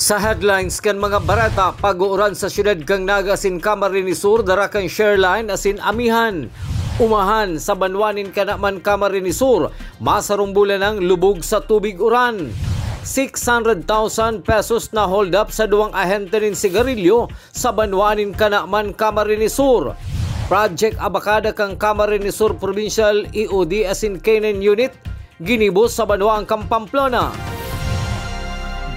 Sa headlines kan mga barata, pag-uuran sa syudad kang Naga asin Camarines Sur, dara kang Shareline asin Amihan. Umahan sa banwanin ka naman Camarines Sur, masarumbulan ng lubog sa tubig uran. 600,000 pesos na hold up sa duwang ahente ng sigarilyo sa banwanin ka naman Camarines Sur. Project Abacada kang Camarines Sur Provincial EOD asin K9 Unit, ginibos sa banwaan kang Pamplona.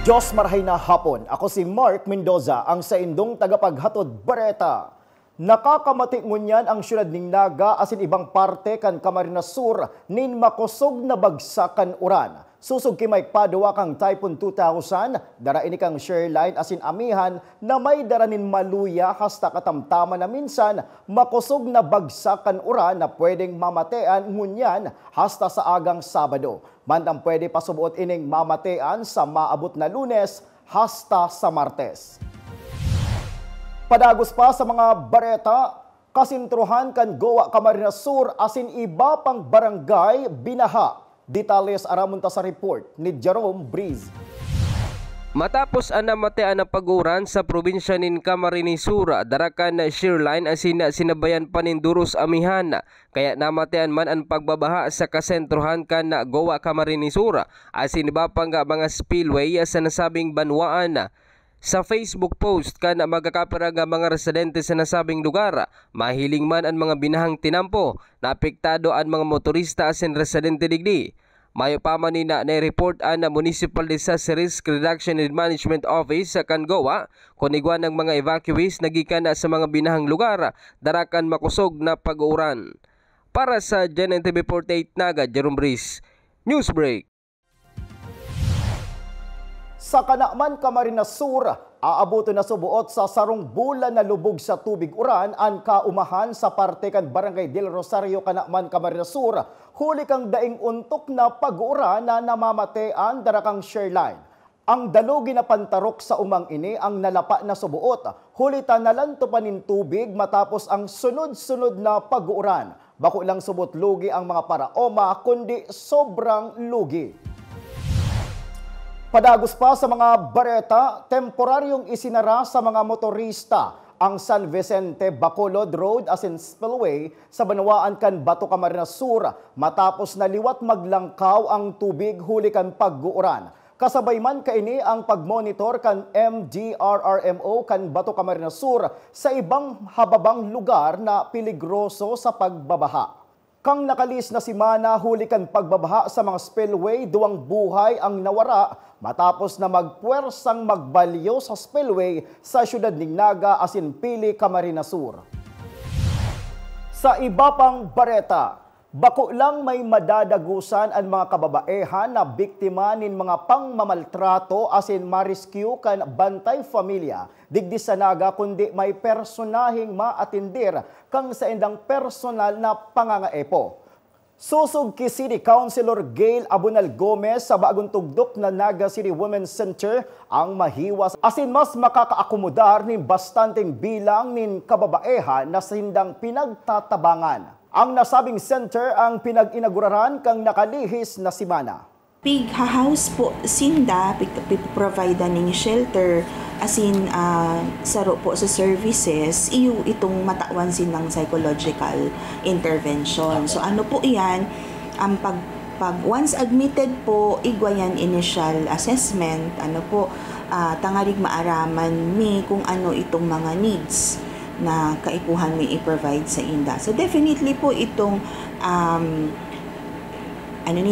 Diyos marahay na hapon. Ako si Mark Mendoza, ang sa indong tagapaghatod bareta. Nakakamati ngunyan ang syudad ning Naga asin ibang parte kan Camarines Sur nin makusog na bagsakan uran. Susog kimay padua kang Typhoon 2000, dara ini kang Shareline asin Amihan na may dara nin maluya hasta katamtaman na minsan makusog na bagsakan uran na pwedeng mamatean ngunyan hasta sa agang Sabado. Mandang pwede pasubuot ining mamatean sa maabot na Lunes hasta sa Martes. Padagos pa sa mga bareta, kasintruhan kan Goa Camarines Sur asin iba pang barangay binaha. Detalles aramunta sa report ni Jerome Breeze. Matapos anamatean ang pag-uran sa probinsya nin Camarines Sur, darakan na Shareline asin sinabayan pa nin Duros Amihan. Kaya namatean man ang pagbabaha sa kasentruhan kan na Goa Camarines Sur asin iba pang mga spillway sa nasabing banwaan. Sa Facebook post kan magkakapirag mga residente sa nasabing lugar, mahiling man ang mga binahang tinampo, naapektado ang mga motorista asin residente digdi. Mayo pa man na report ang Municipal Disaster Risk Reduction and Management Office sa Kangowa, kunigwan ng mga evacuees nagikan sa mga binahang lugar, darakan makusog na pag-uuran. Para sa GNN TV 48 Naga, Jerome Breeze, Newsbreak. Sa Kanakman Camarines Sur, aabuto na subuot sa sarong bulan na lubog sa tubig uran ang kaumahan sa parte kan Barangay Del Rosario, Kanakman Camarines Sur, huli kang daing untok na pag-uuran na namamatean dara kang Shareline. Ang dalugi na pantarok sa umang ini ang nalapa na subuot, huli tanalanto pa nin tubig matapos ang sunod-sunod na pag-uuran. Bako lang subot lugi ang mga paraoma kundi sobrang lugi. Padagos pa sa mga bareta, temporaryong isinara sa mga motorista ang San Vicente Bacolod Road asin Spillway sa banwaan kan Bato Camarines Sur matapos naliwat maglangkaw ang tubig huli kan pag-uuran. Kasabay man kaini ang pagmonitor kan MDRRMO kan Bato Camarines Sur sa ibang hababang lugar na peligroso sa pagbabaha. Kang nakalis na simana huli kan pagbabaha sa mga spillway, duwang buhay ang nawara matapos na magpuwersang magbalyo sa spillway sa syudad ning Naga asin Pili, Camarines Sur. Sa iba pang bareta, bako lang may madadagusan ang mga kababaehan na biktima nin mga pangmamaltrato asin ma-rescue kan bantay familia. Digdi sa Naga kundi may personahing maatindir kang sa indang personal na pangangaepo. Susog ki City Councilor Gail Abunal Gomez sa bagong tugdok na Naga City Women's Center ang mahiwas asin mas makakaakomodar nin bastanteng bilang nin kababaehan na sindang pinagtatabangan. Ang nasabing center ang pinag-inaguraran kang nakalihis na simana. Pig-house po sinda, provide ning shelter, asin saro po sa services, iyo itong matawan silang psychological intervention. So ano po iyan, ang pag once admitted po, igwayan initial assessment, ano po, tangarig maaraman mi kung ano itong mga needs na kaipuhan may i-provide sa inda. So definitely po itong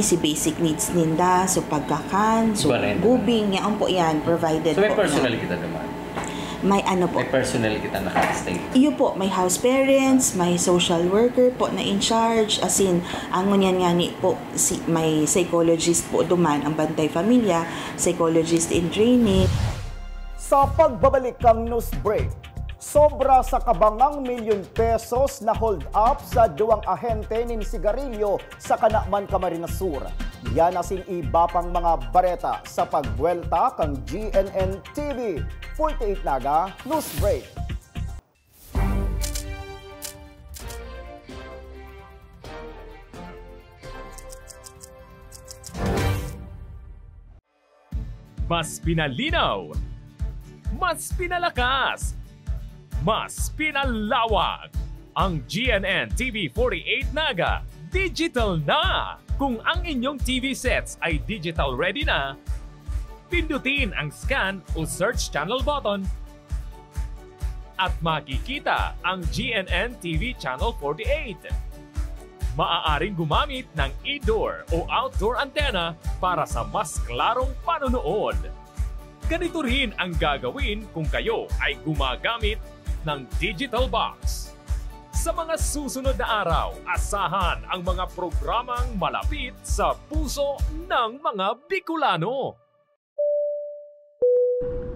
si basic needs ninda, so pagkakan, so gubing, yan po yan, provided so, may po. So may personal kita naman? May ano po? May personal kita nakastay? Iyo po, may house parents, may social worker po na in charge, asin, ang ngunyan nga ni po, may psychologist po duman, ang bantay familia, psychologist in training. Sa pagbabalik kang news break, sobra sa kabangang milyon pesos na hold up sa duwang ahente nin sigarilyo sa Kanakman Camarines Sur. Yan asing iba pang mga bareta sa pagbuelta kang GNN TV 48 Naga News Break. Mas pinalinaw, mas pinalakas, mas pinalawak. Ang GNN TV 48 Naga, digital na! Kung ang inyong TV sets ay digital ready na, pindutin ang scan o search channel button at makikita ang GNN TV Channel 48. Maaaring gumamit ng indoor o outdoor antenna para sa mas klarong panonood. Ganito rin ang gagawin kung kayo ay gumagamit ng digital box. Sa mga susunod na araw, asahan ang mga programang malapit sa puso ng mga Bicolano.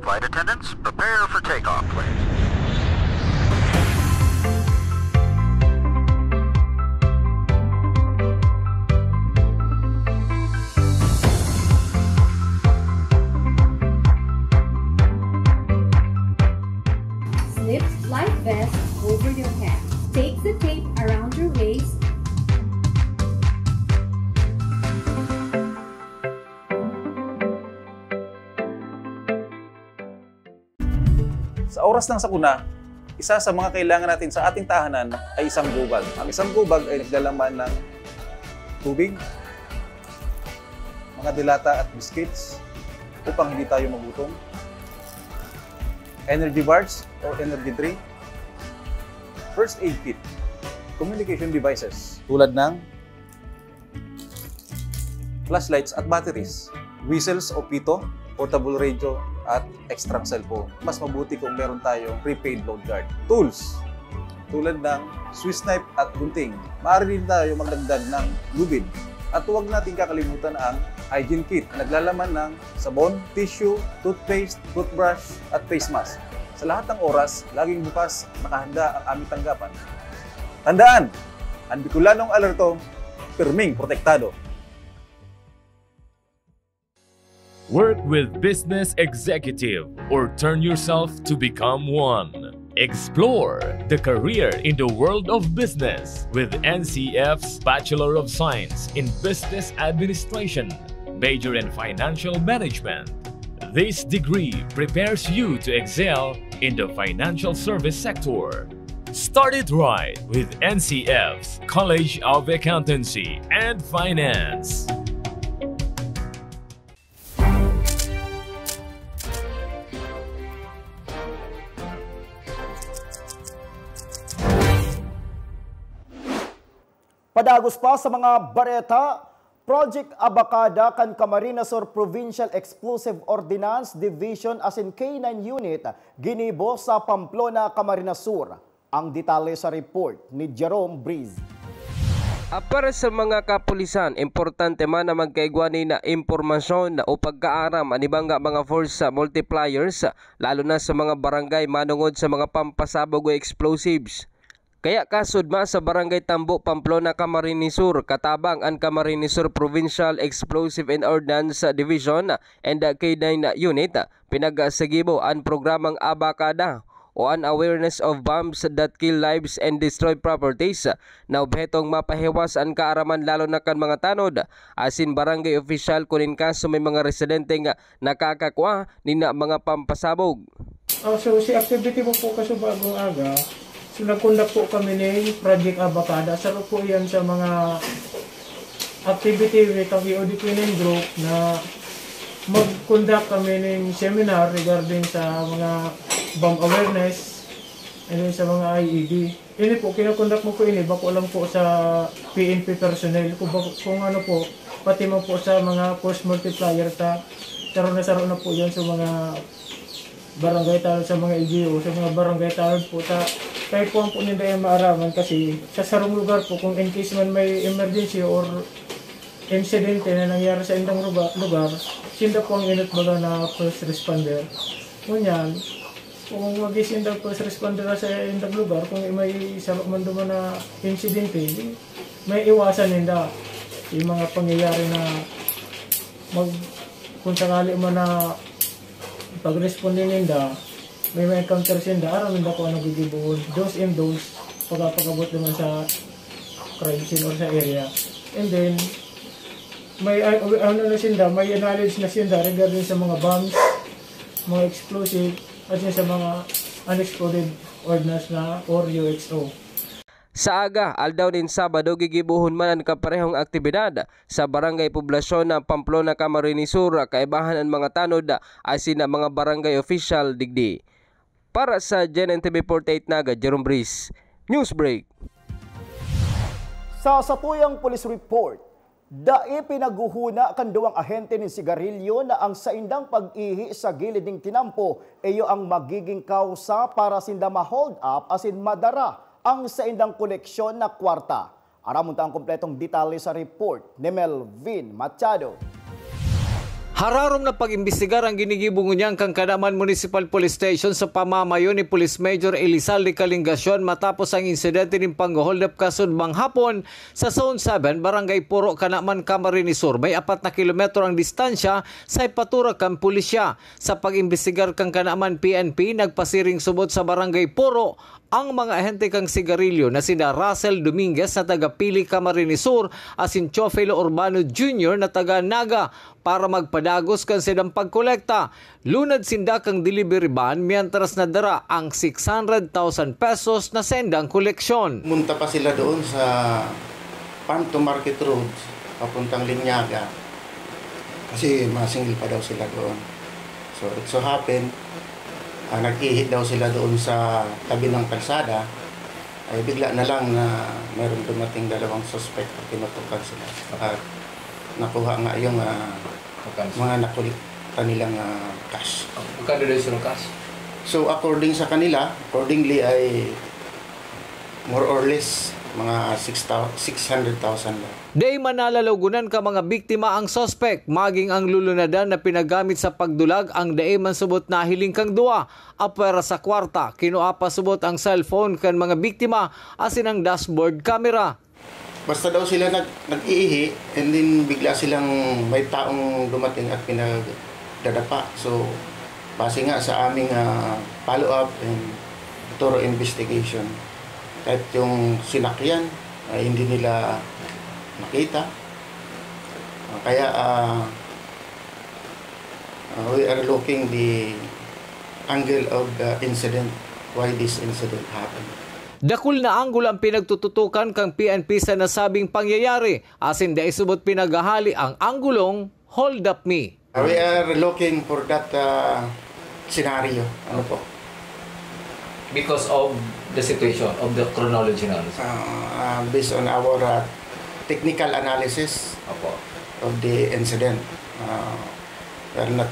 Flight attendants, prepare for takeoff, please. Slip life vest over your head. Take the tape around your waist. Sa oras ng sakuna, isa sa mga kailangan natin sa ating tahanan ay isang gubag. Ang isang gubag ay naglalaman ng tubig, mga dilata at biscuits upang hindi tayo magutom, energy bars or energy drink, first aid kit, communication devices tulad ng flashlights at batteries, whistles o pito, portable radio at extra cellphone. Mas mabuti kung meron tayong prepaid load guard. Tools tulad ng Swiss knife at gunting. Maaari din tayo magdagdag ng lubid. At huwag natin kakalimutan ang hygiene kit na naglalaman ng sabon, tissue, toothpaste, toothbrush at face mask. Sa lahat ng oras, laging bukas, nakahanda ang aming tanggapan. Tandaan, ang Bicolanong alerto, pirming protektado. Work with business executive or turn yourself to become one. Explore the career in the world of business with NCF's Bachelor of Science in Business Administration, major in Financial Management. This degree prepares you to excel in the financial service sector. Start it right with NCF's College of Accountancy and Finance. Padagos pa sa mga bareta, Project Abacada kan Camarines Sur Provincial Exclusive Ordinance Division as in K9 Unit ginibo sa Pamplona, Camarines Sur. Ang detalye sa report ni Jerome Breeze. Para sa mga kapulisan, importante man na magkaigwani na impormasyon o pagkaaram anibang mga force multipliers, lalo na sa mga barangay manungod sa mga pampasabog o explosives. Kaya kasudma sa Barangay Tambo, Pamplona, Camarines Sur, katabang ang Camarines Sur Provincial Explosive and Ordnance Division and K9 Unit, pinagsagibo ang programang Abacada o an awareness of bombs that kill lives and destroy properties na obhetong mapahiwas ang kaaraman lalo na kan mga tanod asin barangay official kunin kaso may mga residente nga nakakakwa ni na mga pampasabog. So si activity mo po kaso bagong aga. So nag-conduct po kami ng Project Abacada. Saro po yan sa mga activity with ang EOD-29 group na mag-conduct kami ng seminar regarding sa mga bomb awareness and sa mga IED. Ini po, kinakonduct mo po ini, bako lang po sa PNP personnel. Kung ano po, pati mo po sa mga force multiplier saro na po yan sa mga barangay talod, sa mga LGU, sa mga barangay talod po kahit po ang po nila yung maaraman kasi sa sarong lugar po kung in case man may emergency or incidente na nangyari sa indang lugar, sinda po ang init baga na first responder. Ngunyan, kung mag-isinda first responder sa indang lugar, kung may sarong man duman na insidente, may iwasan ninda yung mga pangyayari na kung sakali man na pag-respondin ninda, may encounter sinda, aramin na ko ang nagigibuhon. Those and those, pagkapagabot naman sa crime scene or sa area. And then, may ano na sinda, may knowledge na sinda regarding sa mga bombs, mga explosive, at sa mga unexploded ordnance na or UXO. Sa aga, aldaw din Sabado, gigibuhon man ang kaparehong aktibidad sa barangay poblasyon ng Pamplona, Camarines Sur, kaibahan ang mga tanod asin ang mga barangay official digdi. Para sa GNN-TV 48 Naga, Jerome Briz, Newsbreak. Sa satuyang police report, dai pinaguhuna kan duwang ahente ni sigarilyo na ang saindang pag-ihi sa gilid ng tinampo iyo ang magiging kausa para sinda ma-hold up asin madara ang saindang koleksyon na kwarta. Aramon ta ang kompletong detalye sa report ni Melvin Machado. Hararom na pag-imbestigar ang ginigibong niyang kang Kanaman Municipal Police Station sa pamamayo ni Police Major Elizalde Calingacion matapos ang insidente ng pang-hold up kasudbang hapon sa Zone 7, Barangay Puro, Kanaman, Camarines Sur. May 4 na kilometro ang distansya sa ipatura kang pulisya. Sa pag-imbestigar kang Kanaman PNP, nagpasiring subot sa Barangay Puro ang mga ahente kang sigarilyo na sina Russell Dominguez na taga Pili, Camarines Sur asin Chofelo Urbano Jr. na taga Naga para magpadagos kan silang pagkolekta. Lunad sinda kang delivery van mientras nadara ang 600,000 pesos na sendang koleksyon. Munta pa sila doon sa Panto Market Road papuntang Linyaga kasi masingil pa daw sila doon. So it so happened nag-ihit daw sila doon sa tabi ng kalsada, ay bigla na lang na mayroon dumating 2 suspect at tinutukan sila. At nakuha nga yung mga nakulikta nilang cash. Magkano daw yung cash? So according sa kanila, accordingly ay more or less mga 600,000 lang. Day manalalagunan ka mga biktima ang suspect, maging ang lulunadan na pinagamit sa pagdulag ang day man subot na hiling kang duwa. Apwera sa kwarta, kinuapa subot ang cellphone kan mga biktima asin ang dashboard camera. Basta daw sila nag-iihi and then bigla silang may taong dumating at pinagdadapa. So base nga sa aming follow-up and thorough investigation, kahit yung sinakyan ay hindi nila nakita. Kaya we are looking the angle of the incident, why this incident happened. Dakul na anggol ang pinagtututukan kang PNP sa nasabing pangyayari, asin dahil subot pinagahali ang anggulong hold up me. We are looking for that scenario. Ano po? Because of the situation, of the chronology na. Based on our technical analysis of the incident, we are not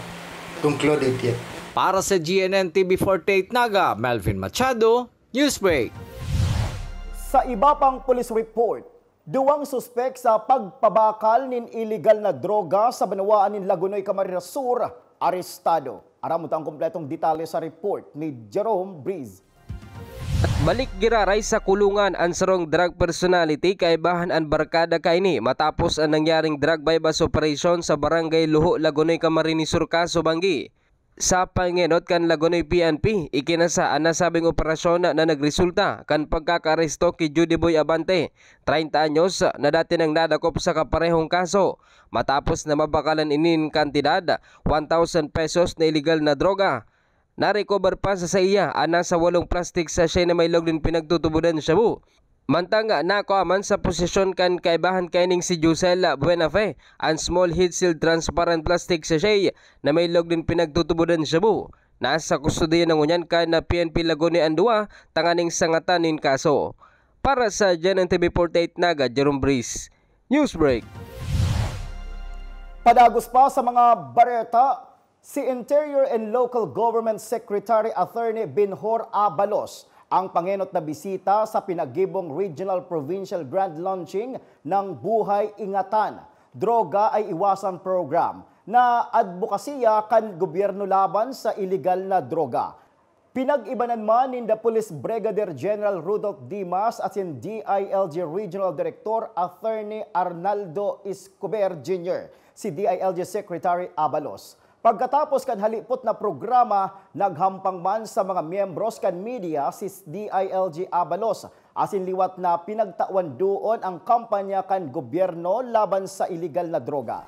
concluded yet. Para sa GNN-TV 48 Naga, Melvin Machado, Newsbreak. Sa iba pang police report, 2 suspek sa pagpabakal nin illegal na droga sa banwaan nin Lagunoy, Camarines Sur, arestado. Aramon ang kompletong detalye sa report ni Jerome Briz. Balik giraray sa kulungan ang sarong drug personality kaibahan ang barkada kaini matapos ang nangyaring drug bypass operation sa Barangay Luho, Lagunoy, Camarines Sur, Banggi. Sa pangenot kan Lagunoy PNP, ikinasa ang nasabing operasyon na nagresulta kan pagkakaresto kay Judy Boy Abante, 30 anyos na dati nang nadakop sa kaparehong kaso matapos na mabakalan inin kantidad 1,000 pesos na illegal na droga. Na-recover pa sa iya ang nasa 8 plastic sachet na may log din pinagtutubudan shabu. Mantanga nakuaman sa posisyon kan kaibahan kaining si Jusela Buenafe ang small heat seal transparent plastic sachet na may log din pinagtutubudan shabu. Nasa kustudiya ng unyan ka na PNP Lagunoy ang 2 tanganing sangatan nin kaso. Para sa GNN-TV 48 Naga, Jerome Briz, Newsbreak. Padagos pa sa mga bareta, si Interior and Local Government Secretary Attorney Binhor Abalos ang pangenot na bisita sa Pinagibong Regional Provincial Grand Launching ng Buhay Ingatan, Droga ay Iwasan Program na advokasya kan gobyerno laban sa illegal na droga. Pinag-ibanan man ni the Police Brigadier General Rudolph Dimas at si DILG Regional Director Attorney Arnaldo Escobar Jr., si DILG Secretary Abalos. Pagkatapos kan halipot na programa, naghampang man sa mga miyembros kan media si DILG Abalos asin liwat na pinagtawan doon ang kampanya kan gobyerno laban sa illegal na droga.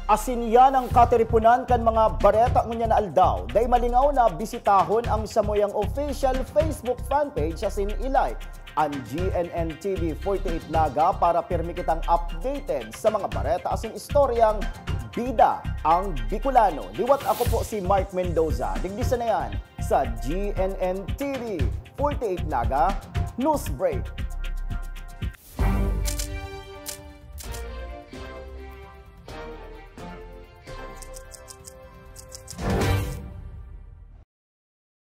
Asin yan ang katiripunan kan mga bareta ngunya na aldaw. Day malingaw na bisitahon ang samoyang official Facebook fanpage asin ilike ang GNN TV 48 Naga para pirmi kitang updated sa mga bareta asin istoryang bida ang Bicolano. Liwat ako po si Mark Mendoza. Digdisa na yan sa GNN TV 48 Naga News Break.